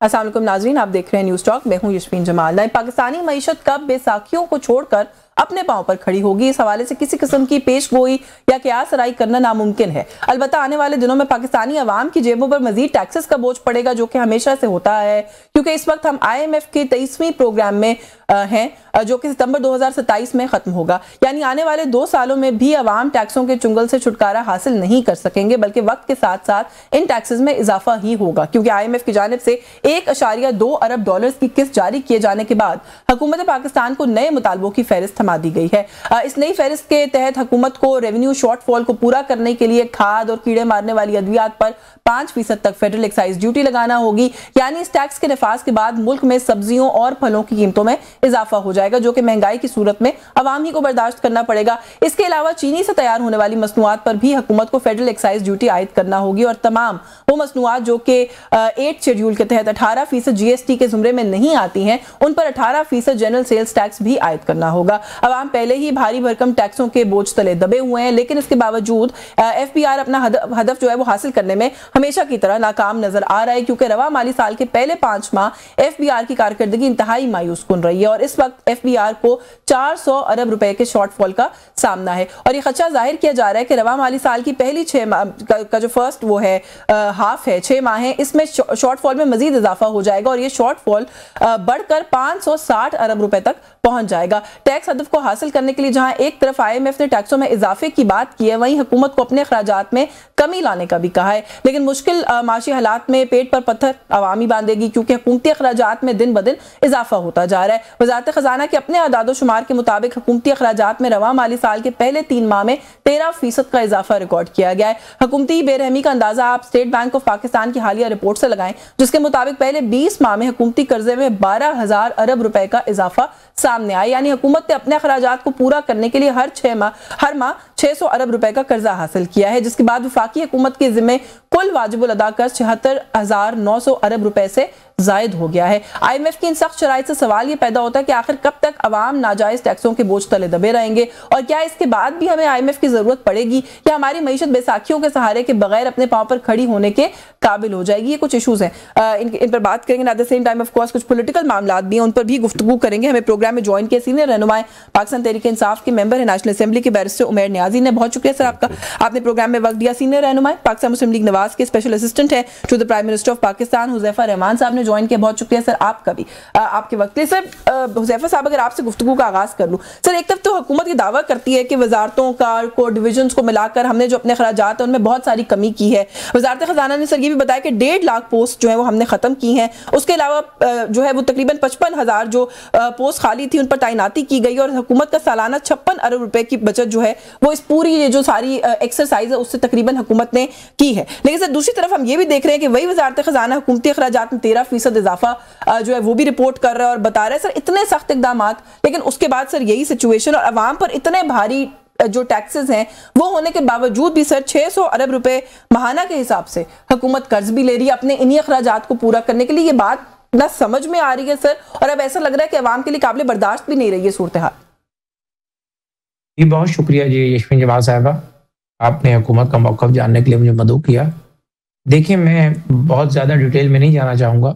अस्सलाम वालेकुम नाज़रीन, आप देख रहे हैं न्यूज़ टॉक। मैं हूं यशमीन जमाल। नए पाकिस्तानी मईशत कब बेसाखियों को छोड़कर अपने पांव पर खड़ी होगी, इस हवाले से किसी किस्म की पेश गोई या कयास राई करना नामुमकिन है। अलबत्ता आने वाले दिनों में पाकिस्तानी अवाम की जेबों पर मजीद टैक्सेस का बोझ पड़ेगा, जो कि हमेशा से होता है, क्योंकि इस वक्त हम IMF के 23वीं प्रोग्राम में हैं, जो कि सितंबर 2027 में खत्म होगा। यानी आने वाले 2 सालों में भी अवाम टैक्सों के चुंगल से छुटकारा हासिल नहीं कर सकेंगे, बल्कि वक्त के साथ साथ इन टैक्सेस में इजाफा ही होगा, क्योंकि IMF की जानिब से $1.2 अरब की किस्त जारी किए जाने के बाद हुकूमत पाकिस्तान को नए मुतालबों की फहरिस्त थमा दी गई है। इस नई फहरिस्त के तहत हुकूमत को रेवेन्यू शॉर्टफॉल को पूरा करने के लिए खाद और कीड़े मारने वाली अद्वियात पर 5% तक फेडरल एक्साइज ड्यूटी लगाना होगी। यानी इस टैक्स के नफाज के बाद मुल्क में सब्जियों और फलों की कीमतों में इजाफा हो जाएगा, जो कि महंगाई की सूरत में अवाम ही को बर्दाश्त करना पड़ेगा। इसके अलावा चीनी से तैयार होने वाली मसनूआत पर भी हुकूमत को फेडरल एक्साइज ड्यूटी आयद करना होगी, और तमाम वो मसनूआत जो कि 8 शेड्यूल के तहत 18% GST के जुमरे में नहीं आती हैं, उन पर 18% जनरल सेल्स टैक्स भी आयद करना होगा। अवाम पहले ही भारी भरकम टैक्सों के बोझ तले दबे हुए हैं, लेकिन इसके बावजूद FBR अपना हदफ जो है वो हासिल करने में हमेशा की तरह नाकाम नजर आ रहा है, क्योंकि रवा माली साल के पहले 5 माह FBR की कारकर्दगी इंतहाई मायूस कुन रही है, और इस वक्त FBR को 400 अरब रुपए के शॉर्टफॉल का सामना है। और ये खदशा जाहिर किया जा रहा है कि रवा माली साल की पहली 6 माह का जो फर्स्ट वो है हाफ है, 6 माह है, इसमें शॉर्टफॉल में मजीद इजाफा हो जाएगा, और ये शॉर्टफॉल बढ़कर 560 अरब रुपए तक पहुंच जाएगा। टैक्स हदफ को हासिल करने के लिए जहां एक तरफ IMF ने टैक्सों में इजाफे की बात की है, वहीं हुकूमत को अपने अखराजात में कमी लाने का भी कहा है, लेकिन मुश्किल माशी हालात में पेट पर पत्थर अवामी बांधेगी, क्योंकि हुकूमती अखराजात में दिन ब दिन इजाफा होता जा रहा है। वजारत खजाना के अपने आदादो शुमार के मुताबिक हुकूमती अखराजात में रवा माली साल के पहले 3 माह में 13% का इजाफा रिकॉर्ड किया गया है। हुकूमती बेरहमी का अंदाजा आप स्टेट बैंक ऑफ पाकिस्तान की हालिया रिपोर्ट से लगाएं, जिसके मुताबिक पहले 20 माह में हुकूमती कर्जे में 12,000 अरब रुपए का इजाफा सामने आया। यानी हुकूमत ने अपने अखराजात को पूरा करने के लिए हर माह 600 अरब रुपए का कर्जा हासिल किया है, जिसके बाद वफाकी हुकूमत के जिम्मे कुल वाजिबुल अदा कर्ज 76,900 अरब रुपए से जायद हो गया है। IMF की इन सख्त शराइत से सवाल ये पैदा होता है कि आखिर कब तक अवाम नाजायज टैक्सों के बोझ तले दबे रहेंगे, और क्या इसके बाद भी हमें IMF की जरूरत पड़ेगी, या हमारी मईशत बैसाखियों के सहारे के बगैर अपने पांव पर खड़ी होने के काबिल हो जाएगी। ये कुछ इशूज हैं, इन पर बात करेंगे। At the same time of course कुछ पॉलिटिकल मामला भी हैं, उन पर भी गुफ्तगू करेंगे। हमें प्रोग्राम में ज्वाइन किया सीनियर रहनुमा पाकिस्तान तहरीक इंसाफ के मेंबर है, नेशनल असेंबली के बैरिस्टर उमैर नियाजी ने। बहुत शुक्रिया सर आपका, आपने प्रोग्राम में वक्त दिया। सीनियर रहनुमा पाकिस्तान मुस्लिम लीग नवाज के स्पेशल असिस्टेंट है to the prime minister of Pakistan Huzaifa Rehman साहब ने ज्वाइन किया। बहुत शुक्रिया सर आपका भी, आपके वक्त के लिए। सर हुज़ैफा साहब, अगर आपसे गुफ्तगू का आगाज कर लूं। सर, एक तरफ तो हुकूमत ये दावा करती है कि वजारतों को डिविजन्स को मिलाकर हमने जो अपने खराजात हैं उनमें बहुत सारी कमी की है। वजारत खजाना ने सर ये भी बताया कि 1.5 लाख पोस्ट जो है वो हमने खत्म की हैं। उसके अलावा जो है वो तकरीबन 55,000 जो पोस्ट खाली थी उन पर तैनाती की गई, और हुकूमत का सालाना 56 अरब रुपए की बचत जो है वो इस पूरी जो सारी एक्सरसाइज है उससे तकरीबन हुकूमत ने की है। लेकिन सर दूसरी तरफ हम ये भी देख रहे हैं कि वही वजारत खजाना हुकूमती अखराजात में 13% इजाफा जो है वो भी रिपोर्ट कर रहा है और बता रहा है सर इतने सख्त इकदाम, लेकिन उसके बाद सर यही सिचुएशन और अवाम पर इतने भारी जो टैक्सेस हैं वो होने के बावजूद भी सर 600 अरब रुपए माहाना के हिसाब से हुकूमत कर्ज भी ले रही है अपने इन्हीं अखराजात को पूरा करने के लिए। ये बात ना समझ में आ रही है सर, और अब ऐसा लग रहा है कि अवाम के लिए काबिल बर्दाश्त भी नहीं रही है सूरत हाल। जी बहुत शुक्रिया जी यशमीन जमाल साहबा, आपने हुकूमत का मौक़िफ़ जानने के लिए मुझे मदऊ किया। देखिए, मैं बहुत ज़्यादा डिटेल में नहीं जाना चाहूँगा,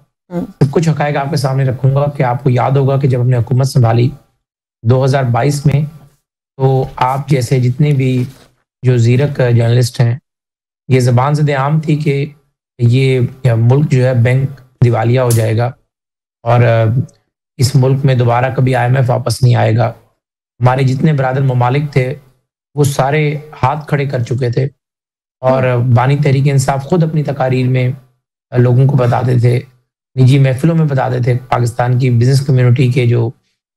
कुछ हक़ाइक़ आपके सामने रखूँगा कि आपको याद होगा कि जब हमने हुकूमत संभाली 2022 में, तो आप जैसे जितने भी जो ज़ीरक जर्नलिस्ट हैं, ये ज़बान ज़द आम थी कि ये मुल्क जो है बैंक दिवालिया हो जाएगा और इस मुल्क में दोबारा कभी IMF वापस नहीं आएगा। हमारे जितने बरादर ममालिक थे वो सारे हाथ खड़े कर चुके थे, और बानी तहरीक इंसाफ खुद अपनी तकारीर में लोगों को बताते थे, निजी महफिलों में बताते थे, पाकिस्तान की बिजनेस कम्युनिटी के जो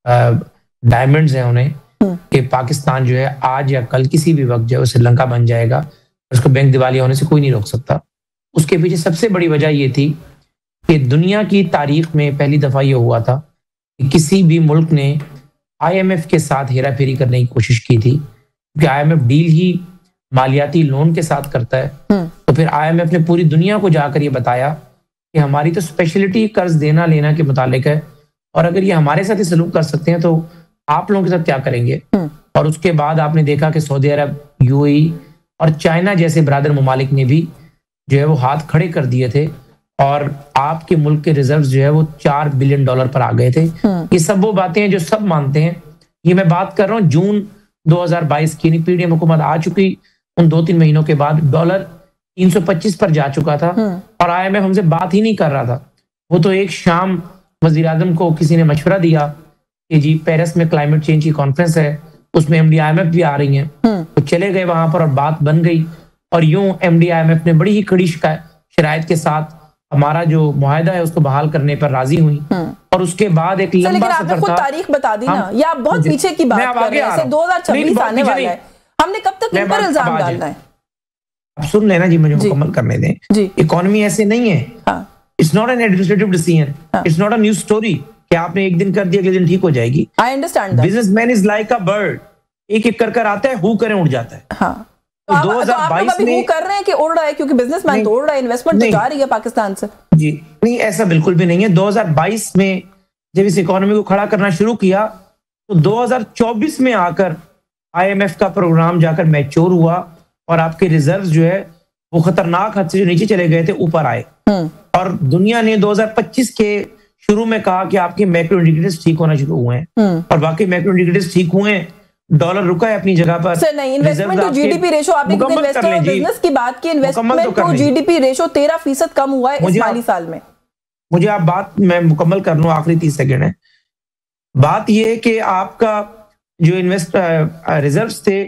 डायमंड्स हैं उन्हें, कि पाकिस्तान जो है आज या कल किसी भी वक्त जो है श्रीलंका बन जाएगा, उसको बैंक दिवालिया होने से कोई नहीं रोक सकता। उसके पीछे सबसे बड़ी वजह ये थी कि दुनिया की तारीख में पहली दफ़ा ये हुआ था कि किसी भी मुल्क ने IMF के साथ हेरा फेरी करने की कोशिश की थी, क्योंकि IMF डील ही मालियाती लोन के साथ करता है। तो फिर IMF ने पूरी दुनिया को जाकर ये बताया कि हमारी तो स्पेशलिटी कर्ज देना लेना के मुतालिक है, और अगर ये हमारे साथ ही सलूक कर सकते हैं तो आप लोगों के साथ क्या करेंगे। और उसके बाद आपने देखा कि सऊदी अरब, UAE और चाइना जैसे बरादर ममालिक ने भी जो है वो हाथ खड़े कर दिए थे और आपके मुल्क के रिजर्व्स जो है वो $4 बिलियन पर आ गए थे। ये सब वो बातें हैं जो सब मानते हैं। ये मैं बात कर रहा हूँ जून 2022 की, पीडीएम हुकूमत आ चुकी, उन 2-3 महीनों के बाद डॉलर 325 पर जा चुका था और IMF हमसे बात ही नहीं कर रहा था। वो तो एक शाम वजीर आजम को किसी ने मशवरा दिया कि जी पेरिस में क्लाइमेट चेंज की कॉन्फ्रेंस है, उसमें MD IMF भी आ रही हैं, तो चले गए वहां पर और बात बन गई। और यूं MD IMF ने बड़ी ही कड़ी शराइत के साथ हमारा जो मुआहदा है उसको बहाल करने पर राजी हुई। और उसके बाद एक लंबा सफर था। तारीख बता दी ना, या आप बहुत पीछे की बात कर रहे हैं, 2026 आने वाला है, हमने कब तक इन पर इल्जाम डालना है? आप सुन लेना जी, मुझे मुकम्मल करने दें। इकोनॉमी ऐसे नहीं है, it's not an administrative decision, it's not a news story कि आपने एक दिन कर दिया अगले दिन ठीक हो जाएगी। I understand. Businessman is like a bird, एक एक कर आता है, हु करें उड़ जाता है। हाँ। तो 2022 में कर रहे हैं कि उड़ रहा है, क्योंकि बिजनेसमैन तो उड़ रहा है, इन्वेस्टमेंट तो जा रही है पाकिस्तान से। जी नहीं, ऐसा बिल्कुल भी नहीं है। 2022 में जब इस इकोनॉमी को खड़ा करना शुरू किया तो 2024 में आकर IMF का प्रोग्राम जाकर मैच्योर हुआ और आपके रिजर्व जो है वो खतरनाक हद से जो नीचे चले गए थे ऊपर आए। और दुनिया ने 2025 के शुरू में कहा कि आपके मैक्रो इंडिकेटर्स ठीक होना शुरू हुए हैं और बाकी मैक्रो इंडिकेटर्स ठीक हुए हैं, डॉलर रुका है अपनी जगह पर। सर नहीं, इन्वेस्टमेंट टू जीडीपी रेशो, आपने इन्वेस्टर और बिजनेस की बात की, इन्वेस्टमेंट टू जीडीपी रेशो 13% कम हुआ है इस माली साल में। मुझे आप बात मैं मुकम्मल कर लूं, आखिरी 30 सेकंड है। बात यह है कि आपका जो रिजर्व्स थे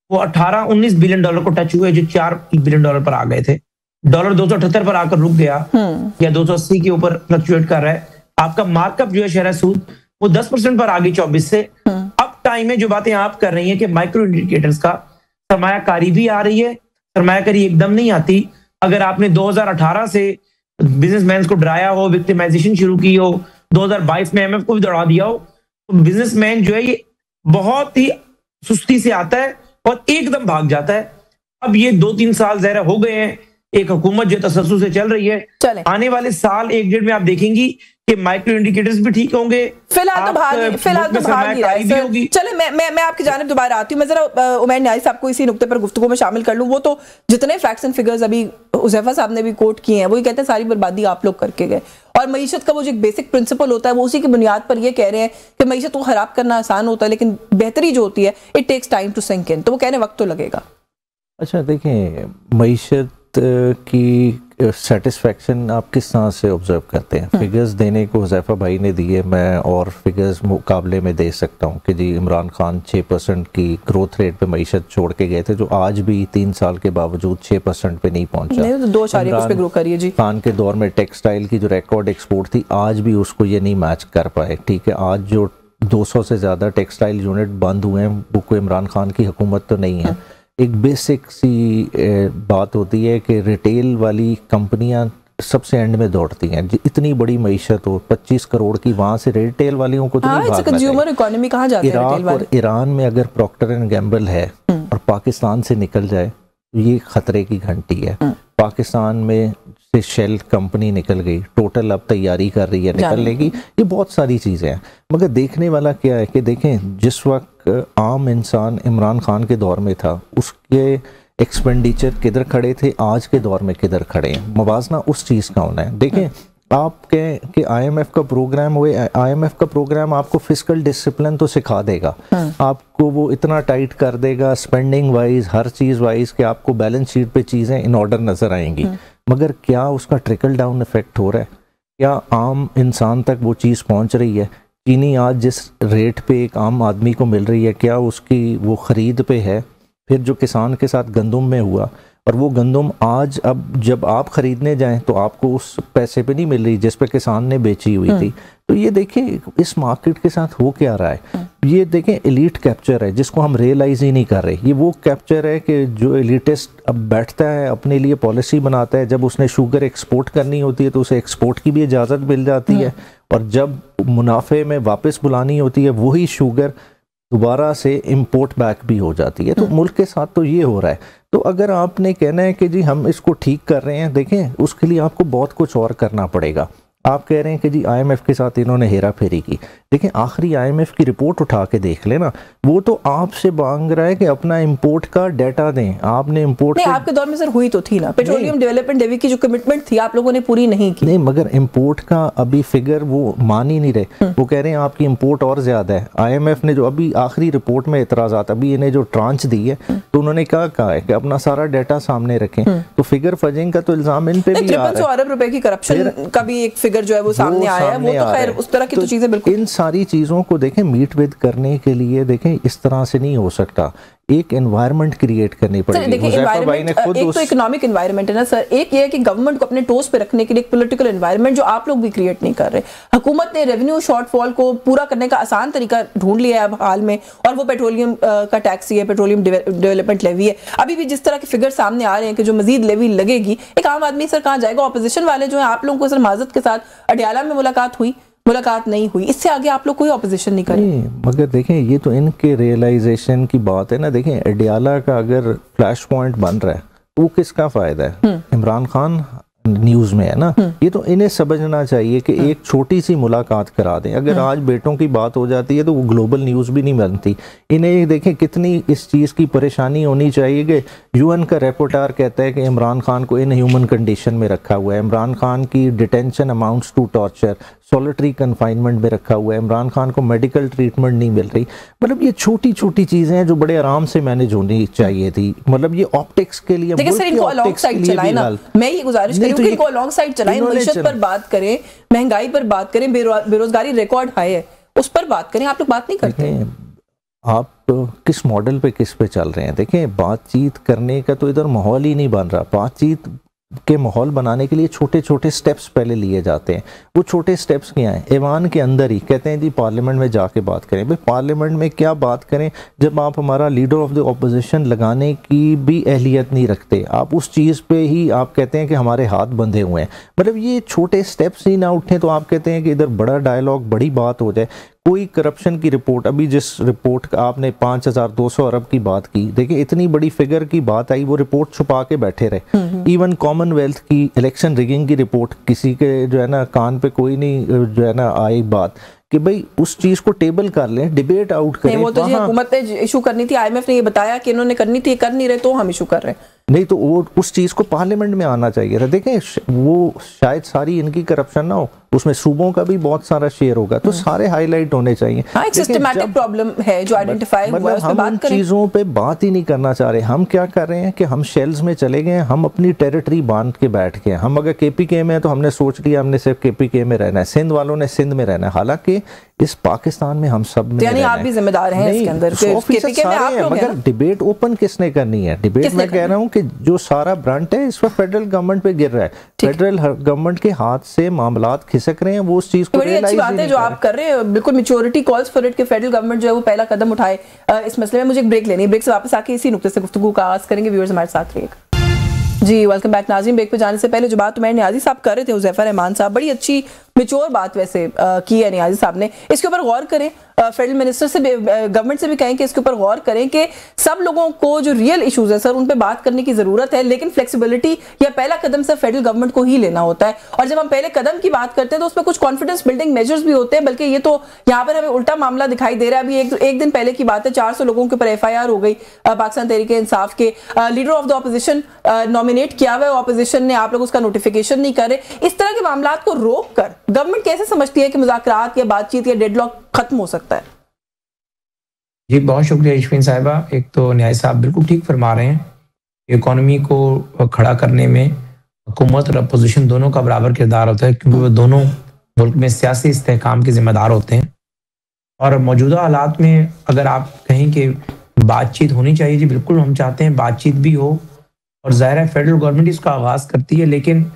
वो 18-19 बिलियन डॉलर को टच हुए, जो $4 बिलियन पर आ गए थे। डॉलर 278 पर आकर रुक गया या 280 के ऊपर फ्लक्चुएट कर रहा है। आपका मार्कअप जो है शरह सूद वो 10% पर आ गई 24 से। अब टाइम है, जो बातें आप कर रही हैं कि माइक्रो इंडिकेटर्स का सरमायाकारी भी आ रही है, सरमायाकारी एकदम नहीं आती। अगर आपने 2018 से बिजनेसमैन को डराया हो, विक्टिमाइजेशन शुरू की हो, 2022 में IMF को भी दौड़ा दिया हो, तो बिजनेसमैन जो है ये बहुत ही सुस्ती से आता है और एकदम भाग जाता है। अब ये 2-3 साल ज़रा हो गए हैं, एक हुकूमत जो तसस्सुस से चल रही है। आने वाले साल 1-1.5 में आप देखेंगी कि माइक्रो इंडिकेटर्स भी ठीक होंगे। फिलहाल तो भाग ही रहा है। चले मैं आपकी जानिब दोबारा आती हूँ। मैं जरा उमैर न्याज़ी साहब को इसी नुक्ते पर गुफ्तगू में शामिल कर लूँ। वो तो जितने फैक्ट्स एंड फिगर्स अभी हुज़ैफा साहब ने भी कोट किए हैं, वो कहते हैं सारी बर्बादी आप लोग करके गए। और मईशत का वो जो एक बेसिक प्रिंसिपल होता है वो उसी की बुनियाद पर ये कह रहे हैं कि मईशत को खराब करना आसान होता है, लेकिन बेहतरी जो होती है it takes time to sink in. तो वो कह रहे हैं वक्त तो लगेगा। अच्छा देखें, मईशत की सेटिस्फेक्शन आप किस तरह से ऑब्जर्व करते हैं? फिगर्स देने को हुज़ैफा भाई ने दिए, मैं और फिगर्स मुकाबले में दे सकता हूँ कि जी इमरान खान 6% की ग्रोथ रेट पे मईशत छोड़ के गए थे, जो आज भी 3 साल के बावजूद 6% पे नहीं पहुंचा। नहीं, तो 2.5 पे ग्रो करिए जी। खान के दौर में टेक्सटाइल की जो रिकॉर्ड एक्सपोर्ट थी, आज भी उसको ये नहीं मैच कर पाए। ठीक है, आज जो 200 से ज़्यादा टेक्सटाइल यूनिट बंद हुए हैं वो कोई इमरान खान की हुकूमत तो नहीं है। एक बेसिक सी बात होती है कि रिटेल वाली कंपनियां सबसे एंड में दौड़ती हैं। इतनी बड़ी मईशत हो 25 करोड़ की, वहाँ से रिटेल वालियों को तो नहीं भागना चाहिए। कंज्यूमर इकोनॉमी कहाँ जाती है रिटेल वाले? और ईरान में अगर प्रॉक्टर एंड गैम्बल है और पाकिस्तान से निकल जाए तो ये खतरे की घंटी है। पाकिस्तान में से शेल कंपनी निकल गई, टोटल अब तैयारी कर रही है निकलने की। ये बहुत सारी चीज़ें हैं, मगर देखने वाला क्या है कि देखें जिस वक्त आम इंसान इमरान खान के दौर में था उसके एक्सपेंडिचर किधर खड़े थे, आज के दौर में किधर खड़े हैं, मवाजना उस चीज़ का होना है। देखें आप कहें कि IMF का प्रोग्राम हुए, IMF का प्रोग्राम आपको फिस्कल डिसिप्लिन तो सिखा देगा, आपको वो इतना टाइट कर देगा स्पेंडिंग वाइज, हर चीज़ वाइज कि आपको बैलेंस शीट पे चीज़ें इन ऑर्डर नज़र आएंगी। मगर क्या उसका ट्रिकल डाउन इफेक्ट हो रहा है? क्या आम इंसान तक वो चीज़ पहुंच रही है? चीनी आज जिस रेट पे एक आम आदमी को मिल रही है, क्या उसकी वो ख़रीद पे है? फिर जो किसान के साथ गंदम में हुआ, और वो गंदम आज अब जब आप ख़रीदने जाएं तो आपको उस पैसे पे नहीं मिल रही जिस पे किसान ने बेची हुई थी। तो ये देखें इस मार्केट के साथ हो क्या रहा है। ये देखें एलीट कैप्चर है जिसको हम रियलाइज़ ही नहीं कर रहे। ये वो कैप्चर है कि जो एलिटिस्ट अब बैठता है अपने लिए पॉलिसी बनाता है, जब उसने शुगर एक्सपोर्ट करनी होती है तो उसे एक्सपोर्ट की भी इजाज़त मिल जाती है, और जब मुनाफे में वापस बुलानी होती है वही शुगर दोबारा से इंपोर्ट बैक भी हो जाती है। तो मुल्क के साथ तो ये हो रहा है। तो अगर आपने कहना है कि जी हम इसको ठीक कर रहे हैं, देखें उसके लिए आपको बहुत कुछ और करना पड़ेगा। आप कह रहे हैं कि जी IMF के साथ इन्होंने हेरा फेरी की। देखिए आखिरी IMF की रिपोर्ट उठा के देख लेना, वो तो आपसे मांग रहा है कि अपना इंपोर्ट का डाटा दें। आपने इंपोर्ट नहीं, आपके दौर में सर हुई तो थी ना, पेट्रोलियम डेवलपमेंट लेवी की जो कमिटमेंट थी आप लोगों ने पूरी नहीं की। नहीं, मगर इंपोर्ट का अभी फिगर वो मान ही नहीं रहे। वो कह रहे हैं आपकी इंपोर्ट और ज्यादा है। IMF ने जो अभी आखिरी रिपोर्ट में इतराजात अभी इन्हें जो ट्रांच दी है, तो उन्होंने क्या कहा है कि अपना सारा डाटा सामने रखें। तो फिगर फजिंग का तो इल्जाम इन पे भी आ रहा है। अरब रुपए की करप्शन का भी एक फिगर जो है वो सामने आया है। वो तो खैर उस तरह की तो चीजें बिल्कुल, इन सारी चीजों को देखें मीट विद करने के लिए देखें इस तरह से नहीं हो सकता, एक एनवायरनमेंट क्रिएट करनी पड़ेगी। देखिए एनवायरनमेंट एक तो इकोनॉमिक एनवायरनमेंट है ना सर, एक ये है कि गवर्नमेंट को अपने टोस पे रखने के लिए एक पॉलिटिकल एनवायरनमेंट जो आप लोग भी क्रिएट नहीं कर रहे। हुकूमत ने रेवेन्यू शॉर्टफॉल को पूरा करने का आसान तरीका ढूंढ लिया है अब हाल में, और वो पेट्रोलियम का टैक्स ही है, पेट्रोलियम डेवलपमेंट लेवी है। अभी भी जिस तरह के फिगर सामने आ रहे हैं कि जो मजीद लेवी लगेगी, एक आम आदमी सर कहाँ जाएगा? ऑपोजिशन वाले जो है आप लोगों को सर माजत के साथ अडयाला में मुलाकात नहीं हुई, इससे आगे आप लोग कोई ऑपोजिशन नहीं करें। मगर देखें ये तो इनके रियलाइजेशन की बात है ना। देखें अडयाला का अगर फ्लैश पॉइंट बन रहा है तो वो किसका फायदा है? इमरान खान न्यूज में है ना। ये तो इन्हें समझना चाहिए कि एक छोटी सी मुलाकात करा दें। अगर आज बेटों की बात हो जाती है तो वो ग्लोबल न्यूज भी नहीं बनती। इन्हें देखें कितनी इस चीज की परेशानी होनी चाहिए कि UN का रिपोर्टर कहता है कि इमरान खान को इन ह्यूमन कंडीशन में रखा हुआ है, इमरान खान की detention amounts to torture, solitary confinement में रखा हुआ है, इमरान खान को मेडिकल ट्रीटमेंट नहीं मिल रही। मतलब ये छोटी छोटी चीजें हैं जो बड़े आराम से मैनेज होनी चाहिए थी। मतलब ये ऑप्टिक्स के लिए, देखिए सर इनको अलॉन्ग साइड चलाएं ना, मैं ये गुजारिश करूं कि इनको अलॉन्ग साइड चलाएं, मईशत पर बात करें, महंगाई पर बात करें, बेरोजगारी रिकॉर्ड हाई है उस पर बात करें। आप लोग बात नहीं करते। आप किस मॉडल पे किस पे चल रहे हैं? देखें बातचीत करने का तो इधर माहौल ही नहीं बन रहा। बातचीत के माहौल बनाने के लिए छोटे छोटे स्टेप्स पहले लिए जाते हैं। वो छोटे स्टेप्स क्या हैं? ऐवान के अंदर ही कहते हैं जी पार्लियामेंट में जाके बात करें। भाई पार्लियामेंट में क्या बात करें जब आप हमारा लीडर ऑफ द ऑपोजिशन लगाने की भी अहलियत नहीं रखते। आप उस चीज़ पे ही आप कहते हैं कि हमारे हाथ बंधे हुए हैं। मतलब ये छोटे स्टेप्स ही ना उठें तो आप कहते हैं कि इधर बड़ा डायलॉग, बड़ी बात हो जाए। कोई करप्शन की रिपोर्ट, अभी जिस रिपोर्ट का आपने 5200 अरब की बात की, देखिए इतनी बड़ी फिगर की बात आई, वो रिपोर्ट छुपा के बैठे रहे। इवन कॉमनवेल्थ की इलेक्शन रिगिंग की रिपोर्ट, किसी के जो है ना कान पे कोई नहीं जो है ना आई बात कि भाई उस चीज को टेबल कर लें, डिबेट आउट करें। वो तो हुकूमत ने इशू करनी थी, IMF ने ये बताया कि इन्होंने करनी थी, कर नहीं रहे तो हम इशू कर रहे हैं। नहीं तो वो उस चीज को पार्लियामेंट में आना चाहिए था। देखें वो शायद सारी इनकी करप्शन ना हो, उसमें सूबों का भी बहुत सारा शेयर होगा, तो सारे हाईलाइट होने चाहिए। हाँ, एक सिस्टमैटिक प्रॉब्लम है जो आइडेंटिफाई हुआ है, उस पे बात करें। चीजों पे बात ही नहीं करना चाह रहे। हम क्या कर रहे हैं कि हम शेल्स में चले गए, हम अपनी टेरिटरी बांध के बैठ गए। हम अगर KPK में है तो हमने सोच लिया हमने सिर्फ KPK में रहना है, सिंध वालों ने सिंध में रहना है। हालांकि इस पाकिस्तान में हम सब में यानी आप भी जिम्मेदार हैं इसके अंदर। KPK में आप लोग हैं। मगर डिबेट ओपन किसने करनी है? डिबेट मैं कह रहा हूँ कि जो सारा ब्रंट है इस पर फेडरल गवर्नमेंट पे गिर रहा है। फेडरल गवर्नमेंट के हाथ से मामलात खिसक रहे हैं। वो उस चीज को बड़ी अच्छी बात है जो आप कर रहे हैं, बिल्कुल मैच्योरिटी कॉल्स फॉर इट कि फेडरल गवर्नमेंट जो है वो पहला कदम उठाए इस मसले में। मुझे एक ब्रेक लेनी है, ब्रेक से वापस आके इसी नुक्ते से गुफ्तगू का आगाज करेंगे। व्यूअर्स हमारे साथ रहिएगा जी। वेलकम बैक नाज़रीन। ब्रेक पे जाने से पहले जो बात उमर नियाजी साहब कर रहे थे, हुज़ैफा रहमान साहब, बड़ी अच्छी मैच्योर बात वैसे की है नियाजी साहब ने। इसके ऊपर गौर करें, फेडरल मिनिस्टर से गवर्नमेंट से भी कहें कि इसके ऊपर गौर करें कि सब लोगों को जो रियल इश्यूज है सर उन पे बात करने की जरूरत है, लेकिन फ्लेक्सिबिलिटी या पहला कदम सर फेडरल गवर्नमेंट को ही लेना होता है। और जब हम पहले कदम की बात करते हैं तो उसमें कुछ कॉन्फिडेंस बिल्डिंग मेजर्स भी होते हैं, बल्कि ये तो यहाँ पर हमें उल्टा मामला दिखाई दे रहा है। अभी एक दिन पहले की बात है, 400 लोगों के ऊपर FIR हो गई। पाकिस्तान तहरीक-ए-इंसाफ के leader of the opposition nominate किया हुआ है, ऑपोजिशन ने, आप लोग उसका नोटिफिकेशन नहीं कर रहे। इस तरह के मामला को रोक कर गवर्नमेंट कैसे समझती है कि मुज़ाकरात या बातचीत या डेडलॉक खत्म हो सकता है? जी बहुत शुक्रिया यशवीन साहिबा। एक तो न्याय साहब बिल्कुल ठीक फरमा रहे हैं, इकोनॉमी को खड़ा करने में हुकूमत और अपोजिशन दोनों का बराबर किरदार होता है, क्योंकि वो दोनों मुल्क में सियासी इस्तेहकाम के जिम्मेदार होते हैं। और मौजूदा हालात में अगर आप कहें कि बातचीत होनी चाहिए, जी बिल्कुल हम चाहते हैं बातचीत भी हो, और ज़ाहिर है फेडरल गवर्नमेंट इसका आगाज़ करती है। लेकिन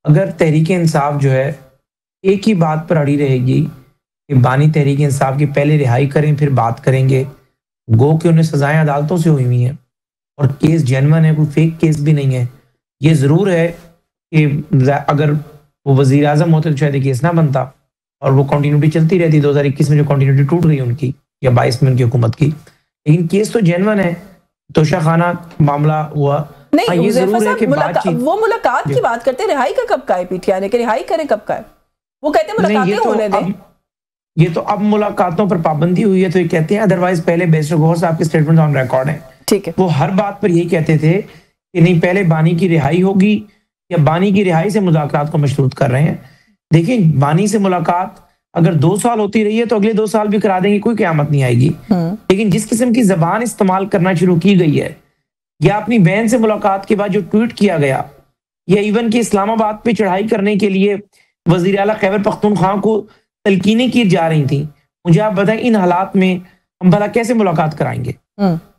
अगर तहरीक इंसाफ जो है एक ही बात पर अड़ी रहेगी कि बानी तहरीक इंसाफ की पहले रिहाई करें फिर बात करेंगे, गो कि उन्हें सजाएं अदालतों से हुई हैं और केस जेन्युइन है, कोई फेक केस भी नहीं है। ये ज़रूर है कि अगर वो वज़ीर आज़म होते तो शायद केस ना बनता और वो कंटिन्यूटी चलती रहती। 2021 में जो कंटिन्यूटी टूट गई उनकी, या 22 में उनकी हुकूमत की, लेकिन केस तो जेन्युइन है। तोशाखाना मामला हुआ नहीं, ये जरूर है कि वो मुलाकात की बात करते हैं, रिहाई का कब का है? PTI ने कि रिहाई करें कब का है? वो कहते हैं मुलाकातें होने दें। ये तो अब मुलाकातों पर पाबंदी हुई है तो ये कहते हैं, अदरवाइज पहले बैरिस्टर गौहर साहब के स्टेटमेंट ऑन रिकॉर्ड है, ठीक है, वो हर बात पर यही कहते थे कि नहीं पहले बानी की रिहाई होगी, या बानी की रिहाई से मुलाकात को मशरूत कर रहे हैं। देखिए, बानी से मुलाकात अगर 2 साल होती रही है तो अगले 2 साल भी करा देंगे, कोई क़यामत नहीं आएगी। लेकिन जिस किस्म की जबान इस्तेमाल करना शुरू की गई है, या अपनी बहन से मुलाकात के बाद जो ट्वीट किया गया, या इवन कि इस्लामाबाद पे चढ़ाई करने के लिए वजीर आला खैबर पख्तूनख्वा को तलकीनें की जा रही थी, मुझे आप बताएं इन हालात में हम भला कैसे मुलाकात कराएंगे?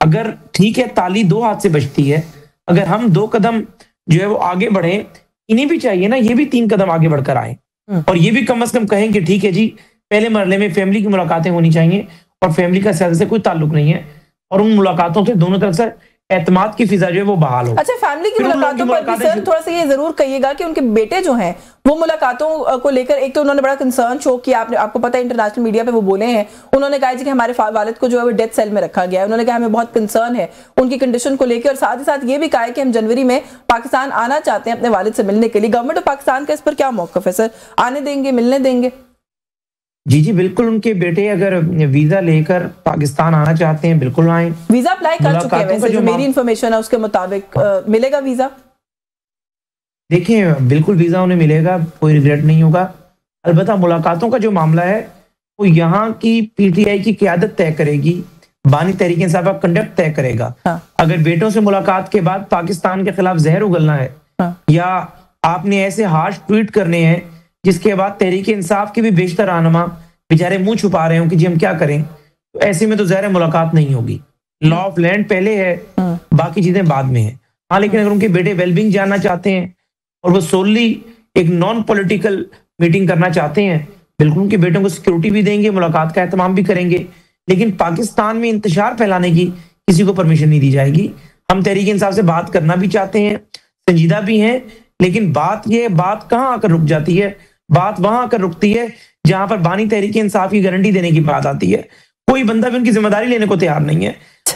अगर ठीक है ताली 2 हाथ से बजती है, अगर हम 2 कदम जो है वो आगे बढ़े, इन्हें भी चाहिए ना ये भी 3 कदम आगे बढ़कर आए, और ये भी कम से कम कहें कि ठीक है जी पहले मरहले में फैमिली की मुलाकातें होनी चाहिए और फैमिली का सियासत से कोई ताल्लुक नहीं है, और उन मुलाकातों से दोनों तरफ से एतमाद की फिजा जो है वो बहाल हो। अच्छा, फैमिली की मुलाकातों पर भी सर थोड़ा सा ये जरूर कहिएगा कि उनके बेटे जो हैं वो मुलाकातों को लेकर एक तो उन्होंने बड़ा कंसर्न शो किया, आपको पता है इंटरनेशनल मीडिया पे वो बोले हैं, उन्होंने कहा कि हमारे वालिद को जो है वो डेथ सेल में रखा गया है, उन्होंने कहा हमें बहुत कंसर्न है उनकी कंडीशन को लेकर, और साथ ही साथ ये भी कहा है कि हम जनवरी में पाकिस्तान आना चाहते हैं अपने वालिद से मिलने के लिए। गवर्नमेंट ऑफ पाकिस्तान का इस पर क्या मौक़िफ़ है सर? आने देंगे, मिलने देंगे? जी जी बिल्कुल, उनके बेटे अगर वीजा लेकर पाकिस्तान आना चाहते हैं बिल्कुल आए। वीजा अप्लाई कर चुके हैं वैसे, जो मेरी इंफॉर्मेशन है उसके मुताबिक मिलेगा वीजा? देखिए बिल्कुल वीजा उन्हें मिलेगा, कोई रिग्रेट नहीं होगा। अलबत्ता मुलाकातों का जो मामला है वो यहाँ की पीटीआई की क़यादत तय करेगी, बानी तहरीक इंसाफ का कंडक्ट तय करेगा। अगर बेटों से मुलाकात के बाद पाकिस्तान के खिलाफ जहर उगलना है, या आपने ऐसे हार्श ट्वीट करने हैं जिसके बाद तहरीक इंसाफ के भी बेशतर रहनुमा बेचारे मुंह छुपा रहे हो कि जी हम क्या करें, तो ऐसे में तो ज़ाहिर मुलाकात नहीं होगी। लॉ ऑफ लैंड पहले है, बाकी चीजें बाद में है। हाँ, लेकिन अगर उनके बेटे वेलबींग जानना चाहते हैं और वो सोली एक नॉन पॉलिटिकल मीटिंग करना चाहते हैं, बिल्कुल उनके बेटों को सिक्योरिटी भी देंगे, मुलाकात का एहतमाम भी करेंगे, लेकिन पाकिस्तान में इंतशार फैलाने की किसी को परमिशन नहीं दी जाएगी। हम तहरीक इंसाफ से बात करना भी चाहते हैं, संजीदा भी हैं, लेकिन बात कहाँ आकर रुक जाती है? बात वहां आकर रुकती है जहां पर बानी तहरीक इंसाफ की गारंटी देने की बात आती है। कोई बंदा भी उनकी जिम्मेदारी लेने को तैयार नहीं है।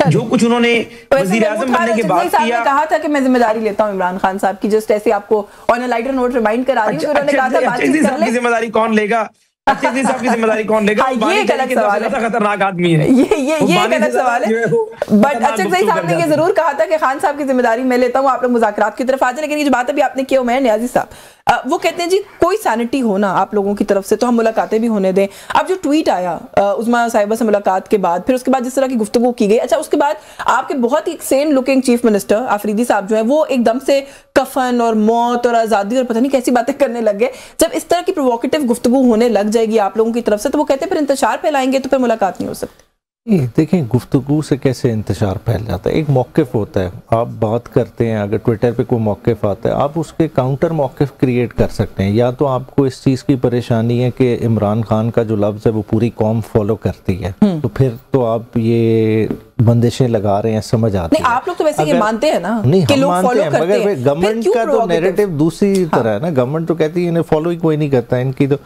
जो कुछ उन्होंने वजीर आजम बनने के बाद किया, कहा था कि मैं जिम्मेदारी लेता हूं इमरान खान साहब की, जस्ट ऐसे आपको on a lighter note remind करा रही हूं। उन्होंने कहा था बातचीत कर ले, जिम्मेदारी कौन लेगा? साहब की जिम्मेदारी कौन लेगा? ये एक अलग सवाल है, खतरनाक आदमी है ये एक अलग सवाल है। बट अच्छा सही साहब ने ये जरूर कहा था कि खान साहब की जिम्मेदारी मैं लेता हूँ, आप लोग मुज़ाकरात की तरफ आ जाए। लेकिन ये जो बात अभी आपने की उमैर नियाजी साहब, वो कहते हैं जी कोई सैनिटी हो ना आप लोगों की तरफ से तो हम मुलाकातें भी होने दें। अब जो ट्वीट आया उस्मा साहिबा से मुलाकात के बाद, फिर उसके बाद जिस तरह की गुफ्तगू की गई, अच्छा उसके बाद आपके बहुत ही सेन लुकिंग चीफ मिनिस्टर आफरीदी साहब जो है वो एकदम से कफन और मौत और आज़ादी और पता नहीं कैसी बातें करने लग गए। जब इस तरह की प्रोवोकेटिव गुफ्तगू होने लग जाएगी आप लोगों की तरफ से, तो वो कहते हैं फिर इंतशार फैलाएंगे तो फिर मुलाकात नहीं हो सकती। देखें, गुफ्तगू से कैसे इंतशार फैल जाता है? एक मौक़िफ़ होता है, आप बात करते हैं, अगर ट्विटर पे कोई मौक़िफ़ आता है आप उसके काउंटर मौक़िफ़ क्रिएट कर सकते हैं। या तो आपको इस चीज़ की परेशानी है कि इमरान खान का जो लफ्ज़ है वो पूरी कौम फॉलो करती है, तो फिर तो आप ये बंदिशें लगा रहे हैं, समझ आती है। आप लोग तो वैसे ये मानते हैं ना नहीं, कि हम लोग मानते फॉलो हैं, करते मगर हैं। गवर्नमेंट का तो नैरेटिव दूसरी तरह है ना। गवर्नमेंट तो कहती है इन्हें फॉलो ही कोई नहीं करता, इनकी तो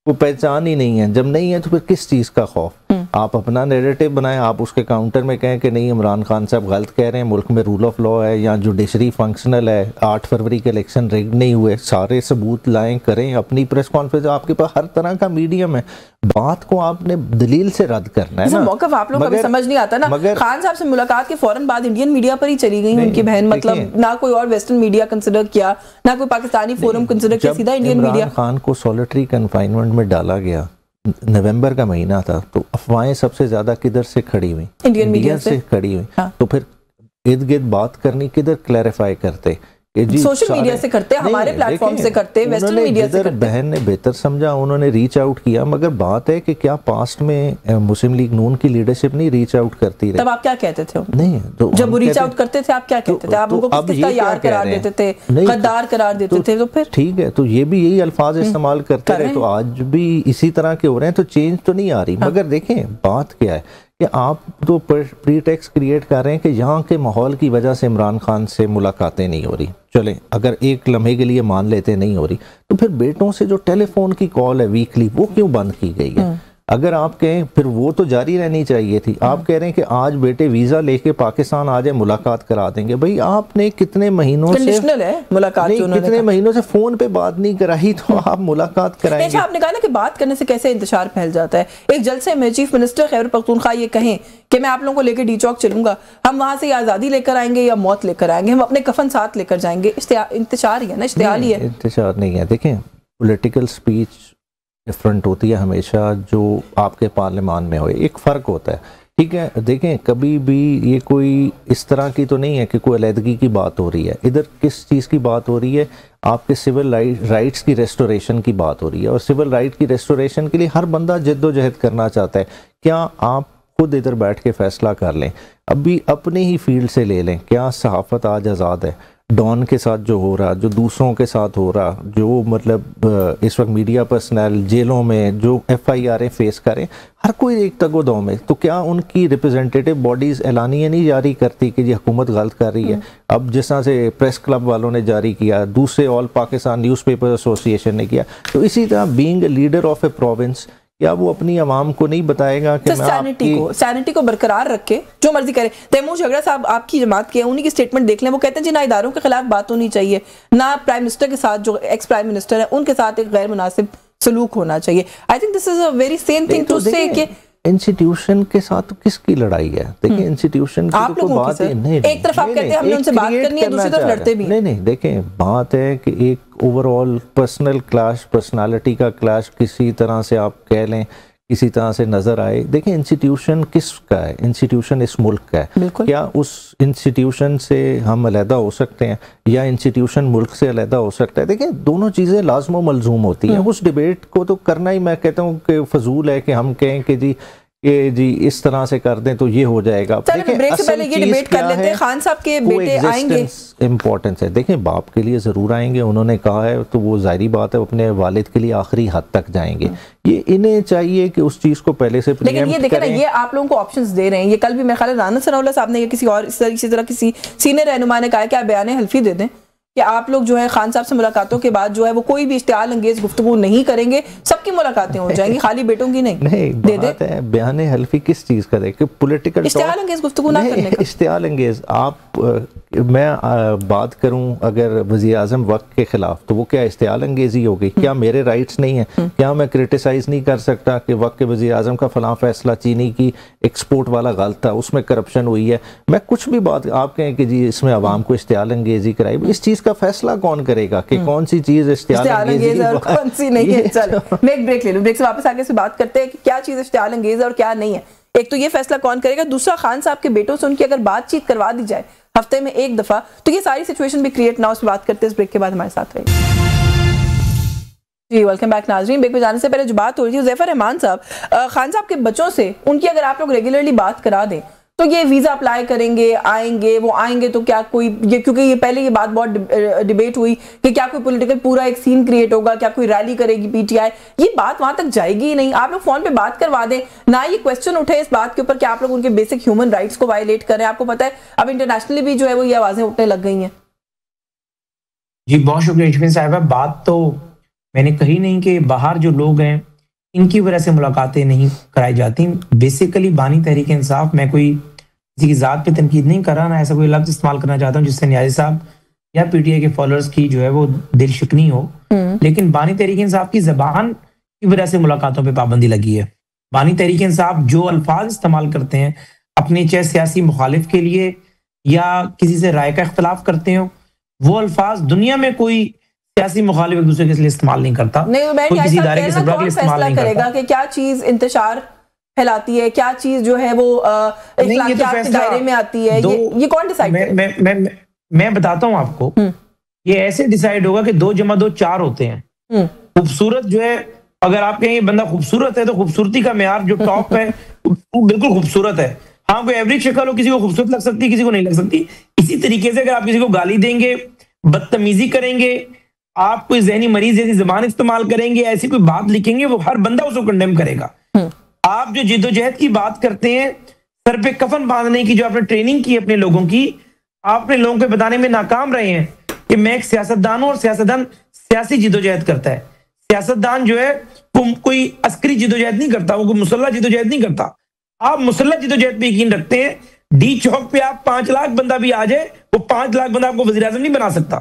वो पहचान ही नहीं है। जब नहीं है तो फिर किस चीज़ का खौफ? आप अपना नैरेटिव बनाएं, आप उसके काउंटर में कहें कि नहीं इमरान खान साहब गलत कह रहे हैं, मुल्क में रूल ऑफ लॉ है या जुडिशरी फंक्शनल है, 8 फरवरी के इलेक्शन रिग नहीं हुए, सारे सबूत लाएं, करें अपनी प्रेस कॉन्फ्रेंस, आपके पास हर तरह का मीडियम है। बात को आपने दलील से रद्द करना है ना। मौक़िफ़ आप लोग कभी समझ नहीं आता ना। खान साहब से मुलाकात के फौरन बाद इंडियन मीडिया पर ही चली गई उनकी बहन, मतलब ना कोई और वेस्टर्न मीडिया कंसिडर किया, ना कोई पाकिस्तानी फोरम कंसिडर किया, सीधा इंडियन मीडिया। खान को सॉलिटरी कन्फाइनमेंट में डाला गया, नवंबर का महीना था, तो अफवाहें सबसे ज्यादा किधर से खड़ी हुई? इंडियन मीडिया से खड़ी हुई। तो फिर इर्द गिर्द बात करनी किधर क्लैरिफाई करते? सोशल मीडिया से करते, हमारे प्लेटफॉर्म से करते, वेस्टर्न मीडिया से करते। बहन ने बेहतर समझा, उन्होंने रीच आउट किया, मगर बात है कि क्या पास्ट में मुस्लिम लीग नून की लीडरशिप नहीं रीच आउट करती रही? तब आप क्या कहते थे? नहीं, तो जब वो रीच आउट करते थे आप क्या कहते थे? आप उनको किस किस का यार करार देते थे, गद्दार करार देते थे? तो फिर ठीक है, तो ये भी यही अल्फाज इस्तेमाल करते रहे, तो आज भी इसी तरह के हो रहे हैं, तो चेंज तो नहीं आ रही। मगर देखें बात क्या है कि आप तो प्रीटेक्स्ट क्रिएट कर रहे हैं कि यहाँ के माहौल की वजह से इमरान खान से मुलाकातें नहीं हो रही। चलें, अगर एक लम्हे के लिए मान लेते नहीं हो रही, तो फिर बेटों से जो टेलीफोन की कॉल है वीकली वो क्यों बंद की गई है? अगर आप कहें फिर वो तो जारी रहनी चाहिए थी। आप कह रहे हैं कि आज बेटे वीजा लेके पाकिस्तान आ जाए, मुलाकात करा देंगे। भाई आपने कितने महीनों से मुलाकात कितने महीनों से फोन पे बात नहीं कराई, तो आप मुलाकात कराएंगे। अच्छा, आपने कहा ना कि बात करने से कैसे इंतशार फैल जाता है। एक जलसे में चीफ मिनिस्टर खैबर पख्तूनख्वा ये कहें कि मैं आप लोगों को लेकर डी चौक चलूंगा, हम वहां से आजादी लेकर आएंगे या मौत लेकर आएंगे, हम अपने कफन साथ लेकर जाएंगे, इंतशार ही है ना, इश्तिहाल ही है। इंतशार नहीं है। देखें, पॉलिटिकल स्पीच डिफरेंट होती है हमेशा, जो आपके पार्लियामान में हो, एक फ़र्क होता है, ठीक है। देखें, कभी भी ये कोई इस तरह की तो नहीं है कि कोई अलहदगी की बात हो रही है। इधर किस चीज़ की बात हो रही है? आपके सिविल राइट्स की रेस्टोरेशन की बात हो रही है, और सिविल राइट की रेस्टोरेशन के लिए हर बंदा जद्दोजहद करना चाहता है। क्या आप खुद इधर बैठ के फैसला कर लें, अभी अपने ही फील्ड से ले लें, क्या सहाफ़त आज आज़ाद है? डॉन के साथ जो हो रहा, जो दूसरों के साथ हो रहा, जो मतलब इस वक्त मीडिया पर्सनल जेलों में जो FIR फेस करें, हर कोई एक तगोदों में, तो क्या उनकी रिप्रेजेंटेटिव बॉडीज़ एलानिया नहीं जारी करती कि ये हुकूमत गलत कर रही है? अब जिस तरह से प्रेस क्लब वालों ने जारी किया, दूसरे ऑल पाकिस्तान न्यूज़पेपर एसोसिएशन ने किया, तो इसी तरह being a leader of A province, क्या वो अपनी आवाम को नहीं बताएगा कि मैं सैनिटी को बरकरार रखे, जो मर्जी करे। तैमूर झगड़ा साहब आपकी जमात के, उन्हीं की स्टेटमेंट देख लें, वो कहते हैं जी ना इदारों के खिलाफ बात होनी चाहिए, ना प्राइम मिनिस्टर के साथ, जो एक्स प्राइम मिनिस्टर है उनके साथ एक गैर मुनासिब सलूक होना चाहिए। I think this is a very same thing to say कि इंस्टीट्यूशन के साथ किसकी लड़ाई है? देखिए, इंस्टीट्यूशन की तो कोई बात नहीं, एक तरफ आप कहते हैं हमने उनसे बात करनी है, दूसरी तरफ लड़ते भी। नहीं, देखें, बात है कि एक ओवरऑल पर्सनल क्लैश, पर्सनालिटी का क्लैश किसी तरह से आप कह लें, किसी तरह से नजर आए। देखें, इंस्टीट्यूशन किसका है? इंस्टीट्यूशन इस मुल्क का है। क्या उस इंस्टीट्यूशन से हम अलहदा हो सकते हैं, या इंस्टीट्यूशन मुल्क से अलहदा हो सकता है? देखिए, दोनों चीज़ें लाजम मलजूम होती हैं। उस डिबेट को तो करना ही, मैं कहता हूँ कि फजूल है कि हम कहें कि जी इस तरह से कर दें तो ये हो जाएगा। देखिए, ब्रेक से पहले ये डिबेट कर लेते हैं। खान साहब के बेटे आएंगे, इम्पोर्टेंस है। देखें, बाप के लिए ज़रूर आएंगे, उन्होंने कहा है, तो वो जाहिर बात है अपने वालिद के लिए आखिरी हद तक जाएंगे। ये इन्हें चाहिए कि उस चीज़ को पहले से प्रीएम्प्ट लेकिन ये देखें ना, ये आप लोगों को ऑप्शंस दे रहे हैं। ये कल भी मेरे ख्याल है राना सनाउल्लाह साहब ने या किसी और इसी तरह किसी सीनियर रहनुमा ने कहा कि आप बयान हल्फी दे दें कि आप लोग जो है खान साहब से मुलाकातों के बाद जो है वो कोई भी इश्तिहाल अंगेज गुफ्तगू नहीं करेंगे, सबकी मुलाकातें हो जाएंगी, खाली बेटों की नहीं। दे दे बयान हल्फी किस चीज का? कि पॉलिटिकल इश्तिहाल अंगेज गुफ्तगू ना करने का। इश्तिहाल अंगेज मैं बात करूं अगर वज़ीर आज़म वक्त के खिलाफ, तो वो क्या इश्तिहाल अंगेजी हो गई? क्या मेरे राइट्स नहीं है? क्या मैं क्रिटिसाइज नहीं कर सकता कि वक्त के वज़ीर आज़म का फलां फैसला चीनी की एक्सपोर्ट वाला गलत था, उसमें करप्शन हुई है? मैं कुछ भी बात, आप कहें कि जी इसमें आवाम को इश्तिहाल अंगेजी कराई, इस चीज का फैसला कौन करेगा कि कौन सी चीज इश्तिहाल अंगेज और कौन सी नहीं है? चलो मैं एक ब्रेक ले लूं, ब्रेक से वापस आके से बात करते हैं कि क्या चीज इश्तिहाल अंगेज और क्या नहीं है। एक तो ये फैसला कौन करेगा, दूसरा खान साहब के बेटों से उनकी अगर बातचीत करवा दी जाए हफ्ते में एक दफा, तो ये सारी सिचुएशन भी क्रिएट ना हो। उस पर बात करते हैं इस ब्रेक के बाद। हमारे साथ रहिए जी। वेलकम बैक नाज़रीन। ब्रेक पे जाने से पहले जो बात हो रही थी ज़ैफर रहमान साहब, खान साहब के बच्चों से उनकी अगर आप लोग रेगुलरली बात करा दें तो ये वीजा अप्लाई करेंगे, आएंगे, वो आएंगे तो क्या कोई ये, क्योंकि ये पहले ये बात बहुत डिबेट हुई कि क्या कोई पॉलिटिकल पूरा एक सीन क्रिएट होगा, क्या कोई रैली करेगी PTI, ये बात वहां तक जाएगी ही नहीं। आप लोग फोन पे बात करवा दें ना, ये क्वेश्चन उठे इस बात के ऊपर कि आप लोग उनके बेसिक ह्यूमन राइट्स को वायलेट कर रहे हैं। आपको पता है अब इंटरनेशनली भी जो है वो ये आवाजें उठने लग गई हैं। जी बहुत शुक्रिया यशमीन साहिबा। बात तो मैंने कही नहीं कि बाहर जो लोग हैं इनकी वजह से मुलाकातें नहीं कराई जाती। बेसिकली बानी तहरीक इंसाफ, मैं कोई किसी की जात पे तनकीद नहीं कर रहा, ना ऐसा कोई लफ्ज इस्तेमाल करना चाहता हूँ जिससे न्याजी साहब या PTI के फॉलोअर्स की जो है वो दिल शिकनी हो, लेकिन बानी तहरीक इंसाफ की जबान की वजह से मुलाकातों पे पाबंदी लगी है। बानी तहरीक इंसाफ जो अल्फाज इस्तेमाल करते हैं अपने चाहे सियासी मुखालिफ के लिए या किसी से राय का इख्तलाफ करते हो, वो अल्फाज दुनिया में कोई सियासी मुखालिफ एक दूसरे के लिए इस्तेमाल नहीं करता। कोई किसी इदारे के सरबराह के लिए इस्तेमाल नहीं करेगा कि क्या चीज इंतशार फैलाती है, क्या चीज जो है वो इख्लाकियात के दायरे में आती है, ये कौन डिसाइड करेगा? मैं बताता हूँ आपको, ये ऐसे डिसाइड होगा कि 2 + 2 4 होते हैं। खूबसूरत जो है, अगर आप कहें ये बंदा खूबसूरत है तो खूबसूरती का मेयार जो टॉप है वो बिल्कुल खूबसूरत है। हाँ, कोई एवरेज शक्ल हो, किसी को खूबसूरत लग सकती है, किसी को नहीं लग सकती। इसी तरीके से अगर आप किसी को गाली देंगे, बदतमीजी करेंगे, आप कोई जहनी मरीज जैसी जबान इस्तेमाल करेंगे, ऐसी कोई बात लिखेंगे, वो हर बंदा उसको कंडेम करेगा। आप जो जिद्दोजहद की बात करते हैं, सर पे कफन बांधने की जो आपने ट्रेनिंग की अपने लोगों की, आप अपने लोगों को बताने में नाकाम रहे हैं कि मैं एक सियासतदान हूं और सियासतदान सियासी जिद्दोजहद करता है। सियासतदान जो है वो कोई अस्करी जिदोजहद नहीं करता, वो कोई मुसल्ला जिदोजहद नहीं करता। आप मुसल्ला जिदोजहद पे यकीन रखते हैं, डी चौक पे आप 5 लाख बंदा भी आ जाए, वो 5 लाख बंदा आपको वज़ीर-ए-आज़म नहीं बना सकता।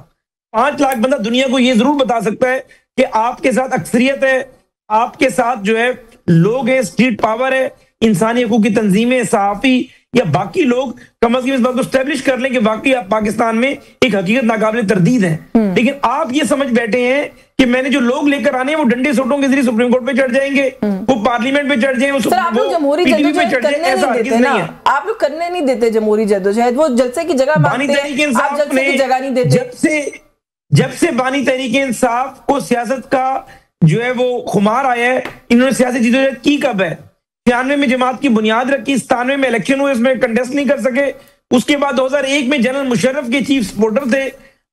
5 लाख बंदा दुनिया को ये जरूर बता सकता है कि आपके साथ अक्सरियत है, आपके साथ जो है लोग हैं, स्ट्रीट पावर है, इंसानी हकूक की तंजीमें, सहाफ़ी या बाकी लोग कम अज कम इस बात को स्टैब्लिश कर लें कि वाकई आप पाकिस्तान में एक हकीकत नाकाबिल तरदीद है। लेकिन आप ये समझ बैठे हैं कि मैंने जो लोग लेकर आने हैं वो डंडे सोटों के जरिए सुप्रीम कोर्ट पे चढ़ जाएंगे, वो पार्लियामेंट पे चढ़ जाएंगे, आप लोग जमहूरी जद्दोजहद करने नहीं देते ना, आप लोग करने नहीं देते जमहूरी जद्दोजहद, वो जलसे की जगह मांगते हैं, आप जलसे की जगह नहीं देते। जब से बानी तहरीक इंसाफ को सियासत का जो है वो खुमार आया है, इन्होंने सियासी जद्दोजहद की कब है? 96 में जमात की बुनियाद रखी, 97 में इलेक्शन हुए, इसमें कंटेस्ट नहीं कर सके। उसके बाद 2001 में जनरल मुशर्रफ के चीफ सपोर्टर थे,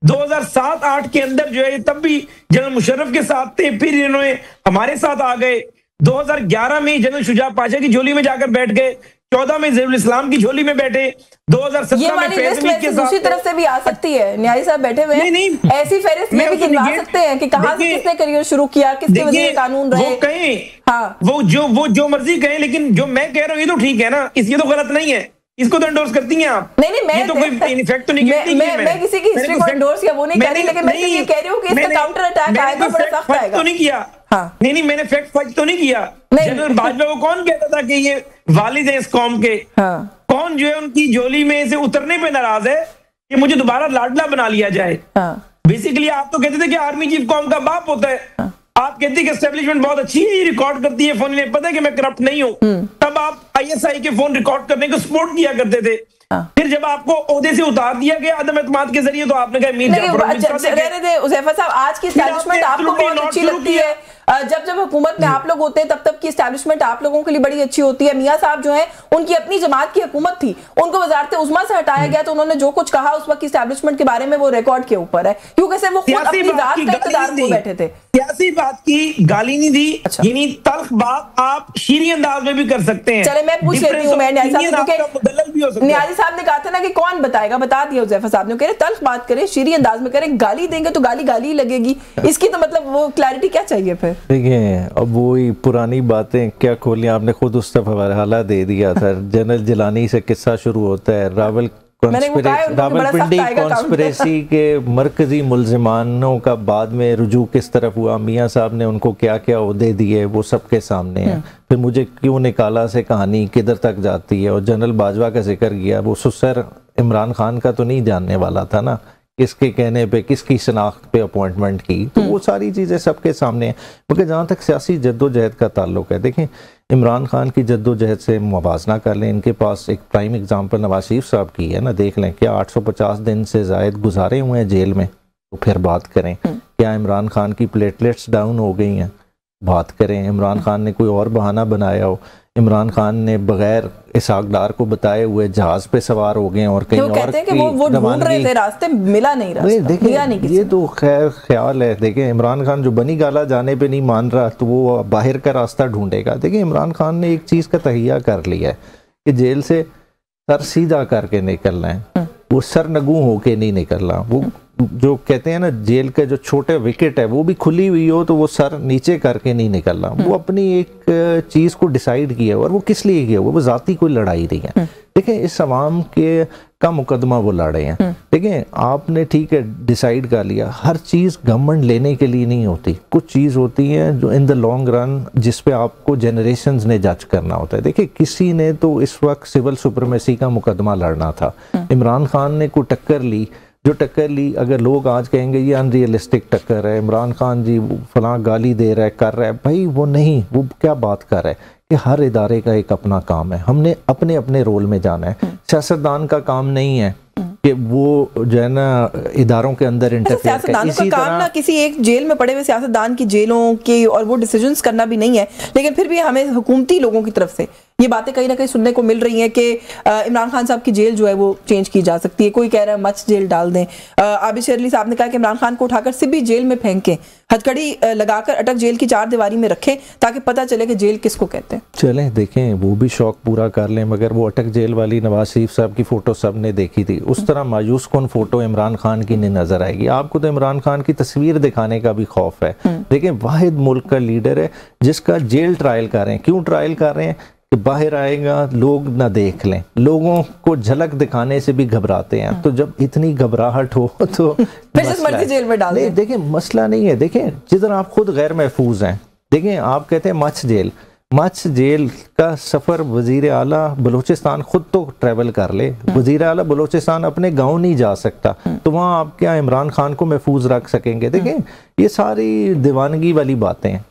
2007-8 के अंदर जो है तब भी जनरल मुशर्रफ के साथ थे, फिर इन्होंने हमारे साथ आ गए। 2011 में जनरल शुजा पाशा की झोली में जाकर बैठ गए, 14 में ज़हीरुल इस्लाम की झोली में बैठे, 2017 में फैसले के साथ दूसरी तरफ से भी आ सकती है। न्यारी साहब बैठे हुए हैं, ऐसी फहरिस्त में भी गिनवा सकते हैं कि कहां से किसने करियर शुरू किया, किसके वज़ीर कानून रहे। वो कहें, हाँ, वो जो मर्जी कहें, लेकिन जो मैं कह रहा हूं ये तो ठीक है ना, ये तो गलत नहीं है, इसको तो एंडोर्स करती हैं आप। नहीं, मैं तो कोई इफेक्ट तो नहीं करती। मैं किसी की हिस्ट्री को एंडोर्स या वो नहीं कर रही, लेकिन मैं ये कह रही हूं कि इसका काउंटर अटैक आएगा, बड़ा सख्त आएगा। तो नहीं किया, हाँ, नहीं, मैंने फैक्ट फर्ज तो नहीं किया। जनरल बाजवा को कौन कहता था कि ये वालिद है इस कौम के? हाँ। कौन जो है उनकी झोली में से उतरने पे नाराज है कि मुझे दोबारा लाडला बना लिया जाए? हाँ। बेसिकली आप तो कहते थे कि आर्मी चीफ कौम का बाप होता है। हाँ। आप कहते हैं कि एस्टेब्लिशमेंट बहुत अच्छी है, ये रिकॉर्ड करती है फोन, इन्हें पता है कि मैं करप्ट नहीं हूं, तब आप ISI के फोन रिकॉर्ड करने को सपोर्ट किया करते थे। फिर जब आपको ओहदे से उतार दिया गया अदम एतमाद के जरिए, तो आपने कहा मीर जाफर रहने दे उज़ैफा साहब, आज की एस्टैब्लिशमेंट आपको बहुत अच्छी लगती है, जब हुकूमत में आप लोग होते हैं तब की एस्टैब्लिशमेंट आप लोगों के लिए बड़ी अच्छी होती है। मियां साहब जो है उनकी अपनी जमात की हुकूमत थी, उनको वजारत उज़्मा से हटाया गया, तो उन्होंने जो कुछ कहा उस वक्त की एस्टैब्लिशमेंट के बारे में वो रिकॉर्ड के ऊपर है, क्योंकि सिर्फ वो खुद अपनी जात का इक़्तिदार को बैठे थे। सियासी बात की गाली नहीं दी, यानी तल्ख बात आप शीरी अंदाज में भी कर सकते हैं। चले मैं पूछ लेती हूं, मैं न्यारी साहब ने कहा था ना कि कौन बताएगा, बता दिया उज़ैफा साहब ने, कह रहे तल्ख बात करें, शीरी अंदाज में करें, गाली देंगे तो गाली लगेगी, इसकी तो मतलब वो क्लैरिटी क्या चाहिए फिर? देखिए अब वही पुरानी बातें क्या खोली, आपने खुद उस तरफ हवाला दे दिया था। जनरल जिलानी से किस्सा शुरू होता है, रावलपिंडी कॉन्स्पिरेसी के मरकजी मुलजिमानों का बाद में रुजू किस तरफ हुआ, मियाँ साहब ने उनको क्या क्या ओहदे दिए, वो सबके सामने है। फिर मुझे क्यों निकाला से कहानी किधर तक जाती है, और जनरल बाजवा का जिक्र किया, वो सुसर इमरान खान का तो नहीं जानने वाला था ना, किसके कहने पे, किसकी शनाख्त पे अपॉइंटमेंट की, तो वो सारी चीज़ें सबके सामने हैं। क्योंकि जहाँ तक सियासी जद्दोजहद का ताल्लुक है, देखें इमरान खान की जद्दोजहद से मुवाजना कर लें, इनके पास एक प्राइम एग्जांपल नवाज शरीफ साहब की है ना, देख लें क्या 850 दिन से ज़ायद गुजारे हुए हैं जेल में, तो फिर बात करें क्या इमरान खान की प्लेटलेट्स डाउन हो गई हैं, बात करें इमरान खान ने कोई और बहाना बनाया हो, इमरान खान ने बगैर इसहाक डार को बताए हुए जहाज पे सवार हो गए और कहीं और कहते हैं कि वो ढूंढ रहे थे रास्ते, मिला नहीं रास्ता, देखिए ये तो खैर ख्याल है। देखें इमरान खान जो बनी गाला जाने पे नहीं मान रहा, तो वो बाहर का रास्ता ढूंढेगा। देखिए इमरान खान ने एक चीज़ का तहिया कर लिया है कि जेल से सर सीधा करके निकलना है, वो सर नगू होके नहीं निकलना। वो जो कहते हैं ना जेल के जो छोटे विकेट है वो भी खुली हुई हो तो वो सर नीचे करके नहीं निकलना। वो अपनी एक चीज़ को डिसाइड किया और वो किस लिए किया, वो ज़ाती कोई लड़ाई नहीं है। देखें इस अवाम के का मुकदमा वो लड़े हैं। देखें आपने ठीक है डिसाइड कर लिया, हर चीज़ गवर्नमेंट लेने के लिए नहीं होती, कुछ चीज़ होती है जो इन द लॉन्ग रन जिस पे आपको जनरेशंस ने जज करना होता है। देखिए किसी ने तो इस वक्त सिविल सुप्रीमेसी का मुकदमा लड़ना था, इमरान खान ने कोई टक्कर ली, जो टक्कर ली अगर लोग आज कहेंगे ये अनरियलिस्टिक टक्कर है, इमरान खान जी फलां गाली दे रहा है कर रहा है, भाई वो नहीं, वो क्या बात कर रहा है कि हर इदारे का एक अपना काम है, हमने अपने अपने रोल में जाना है। सियासतदान का काम नहीं है कि वो जो है ना इदारों के अंदर इंटरफेयर करे। इसी का काम ना किसी एक जेल में पड़े हुए सियासतदान की जेलों के और वो डिसीजंस करना भी नहीं है, लेकिन फिर भी हमें हुकूमती लोगों की तरफ से ये बातें कहीं ना कहीं सुनने को मिल रही हैं कि इमरान खान साहब की जेल जो है वो चेंज की जा सकती है। कोई कह रहा है मच जेल डाल दें। आबिद शेर अली साहब ने कहा कि इमरान खान को उठाकर सिबी जेल में फेंकें, हथकड़ी लगाकर अटक जेल की 4 दीवारी में रखें ताकि पता चले कि जेल किसको कहते हैं। चलें देखें, वो भी शौक पूरा कर लें, मगर वो अटक जेल वाली नवाज शरीफ साहब की फ़ोटो सब ने देखी थी, उस तरह मायूस कौन फ़ोटो इमरान खान की नहीं नज़र आएगी। आपको तो इमरान खान की तस्वीर दिखाने का भी खौफ है। देखें, वाहिद मुल्क का लीडर है जिसका जेल ट्रायल कर रहे हैं। क्यों ट्रायल कर रहे हैं? कि बाहर आएगा लोग ना देख लें, लोगों को झलक दिखाने से भी घबराते हैं। तो जब इतनी घबराहट हो तो जेल में डाल दें। देखें, मसला नहीं है। देखें, जिधर आप खुद गैर महफूज हैं, देखें आप कहते हैं मच जेल का सफ़र वज़ीर आला बलूचिस्तान खुद तो ट्रैवल कर ले। वज़ीर आला बलूचिस्तान अपने गांव नहीं जा सकता, तो वहाँ आप क्या इमरान खान को महफूज रख सकेंगे? देखें, ये सारी दीवानगी वाली बातें हैं।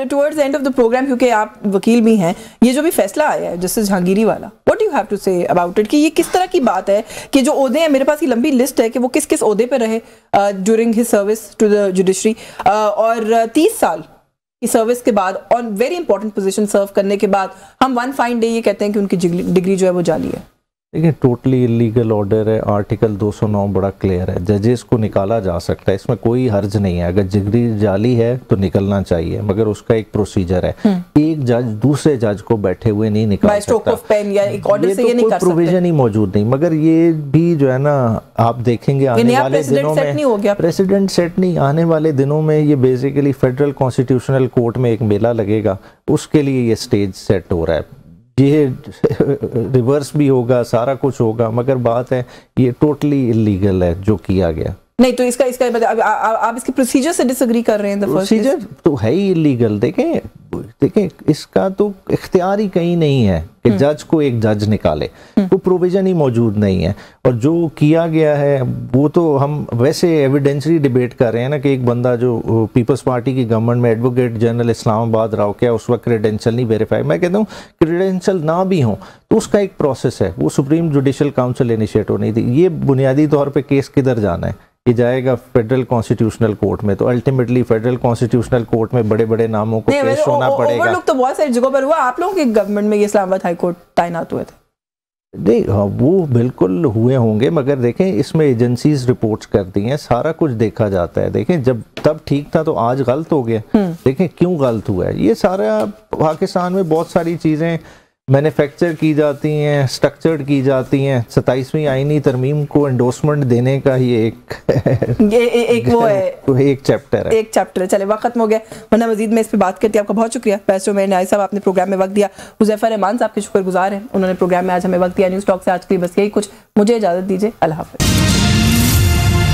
Towards the end of the programme, क्योंकि आप वकील भी हैं, ये जो भी फैसला आया है जस्टिस जहांगीरी वाला, what do you have to say about it? कि ये किस तरह की बात है कि जो ओहदे हैं, मेरे पास ये लंबी लिस्ट है कि वो किस किस ओहदे पे रहे during his service to the judiciary, और 30 साल की सर्विस के बाद on very important position serve करने के बाद हम वन फाइन डे ये कहते हैं कि उनकी डिग्री जो है वो जाली है। देखिए, टोटली इलीगल ऑर्डर है। आर्टिकल 209 बड़ा क्लियर है, जजेस को निकाला जा सकता है, इसमें कोई हर्ज नहीं है। अगर डिग्री जाली है तो निकलना चाहिए, मगर उसका एक प्रोसीजर है। एक जज दूसरे जज को बैठे हुए नहीं निकाल सकता, या एक ऑर्डर से ये नहीं कर सकते, प्रोविजन ही मौजूद नहीं। मगर ये भी जो है ना, आप देखेंगे आने वाले दिनों में प्रेसिडेंट सेट नहीं, आने वाले दिनों में ये बेसिकली फेडरल कॉन्स्टिट्यूशनल कोर्ट में एक मेला लगेगा, उसके लिए ये स्टेज सेट हो रहा है। ये रिवर्स भी होगा, सारा कुछ होगा, मगर बात है ये टोटली इलीगल है जो किया गया। नहीं तो इसका आप इसके प्रोसीजर से डिसएग्री कर रहे हैं? प्रोसीजर तो है ही इलीगल। देखें, इसका तो इख्तियार ही कहीं नहीं है कि जज को एक जज निकाले, वो प्रोविजन ही मौजूद नहीं है। और जो किया गया है वो तो हम वैसे एविडेंशली डिबेट कर रहे हैं ना, कि एक बंदा जो पीपल्स पार्टी की गवर्नमेंट में एडवोकेट जनरल इस्लामाबाद राव, क्या उस वक्त क्रेडेंशियल नहीं वेरीफाई? मैं कहता हूँ क्रेडेंशियल ना भी हो तो उसका एक प्रोसेस है, वो सुप्रीम जुडिशल काउंसिल इनिशिएट होनी थी। ये बुनियादी तौर पर केस किधर जाना है? ये जाएगा फेडरल कॉन्स्टिट्यूशनल कोर्ट में, तो अल्टीमेटली फेडरल कॉन्स्टिट्यूशनल कोर्ट में बड़े बड़े नामों को पेश होना पड़ेगा। ओवरलुक तो बहुत सारी जगहों पर हुआ। आप लोगों की गवर्नमेंट में ये इस्लामाबाद हाई कोर्ट तैनात हुए थे? नहीं, वो बिल्कुल हुए होंगे, मगर देखें इसमें एजेंसीज रिपोर्ट्स करती हैं, सारा कुछ देखा जाता है। देखें, जब तब ठीक था तो आज गलत हो गया। देखें क्यों गलत हुआ है। ये सारा पाकिस्तान में बहुत सारी चीज़ें मैन्युफैक्चर की जाती हैं, स्ट्रक्चर्ड की जाती हैं। 27वीं आईनी तरमीम को एंडोर्समेंट देने का ये एक वो है, एक चैप्टर है। चले, वक्त खत्म हो गया, वरना मजीद में इस पर बात करती। आपका बहुत शुक्रिया बैरिस्टर उमैर न्याज़ी साहब, आपने प्रोग्राम में वक्त दिया। हुज़ैफा रहमान साहब के शुक्रगुजार हैं, उन्होंने प्रोग्राम में आज हमें वक्त दिया। न्यूज़ टॉक से आज के लिए बस यही कुछ। मुझे इजाज़त दीजिए, अल्लाह हाफ़िज़।